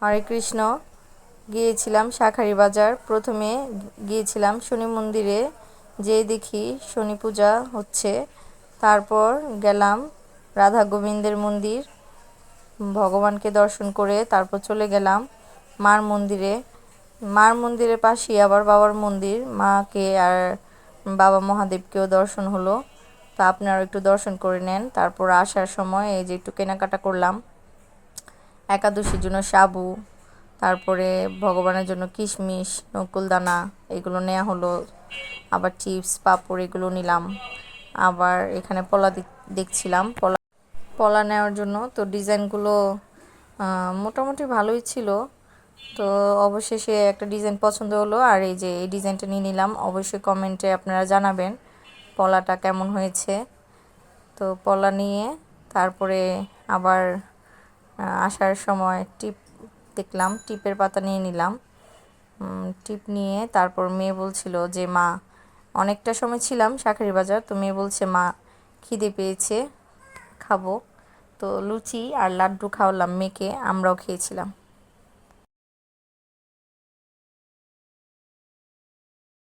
হরে কৃষ্ণ। গিয়েছিলাম শাঁখারী বাজার। প্রথমে গিয়েছিলাম শনি মন্দিরে, যেয়ে দেখি শনি পূজা হচ্ছে। তারপর গেলাম রাধা গোবিন্দের মন্দির, ভগবানকে দর্শন করে তারপর চলে গেলাম মার মন্দিরে। মার মন্দিরের পাশেই আবার বাবার মন্দির, মাকে আর বাবা মহাদেবকেও দর্শন হলো। তা আপনারা একটু দর্শন করে নেন। তারপর আসার সময় এই যে একটু কেনাকাটা করলাম, একাদশীর জন্য সাবু, তারপরে ভগবানের জন্য কিশমিশ, নকুলদানা, এগুলো নেওয়া হলো। আবার চিপস, পাঁপড় এগুলো নিলাম। আবার এখানে পলা দেখছিলাম, পলা নেওয়ার জন্য। তো ডিজাইনগুলো মোটামুটি ভালোই ছিল। তো অবশেষে একটা ডিজাইন পছন্দ হলো, আর এই যে এই ডিজাইনটা নিয়ে নিলাম। অবশ্যই কমেন্টে আপনারা জানাবেন পলাটা কেমন হয়েছে। তো পলা নিয়ে তারপরে আবার আসার সময় টিপ দেখলাম, টিপের পাতা নিয়ে নিলাম। টিপ নিয়ে তারপর মেয়ে বলছিল যে মা, অনেকটা সময় ছিলাম শাঁখারী বাজার, তো মেয়ে বলছে মা খিদে পেয়েছে, খাবো। তো লুচি আর লাড্ডু খাওয়ালাম মেয়েকে, আমরাও খেয়েছিলাম।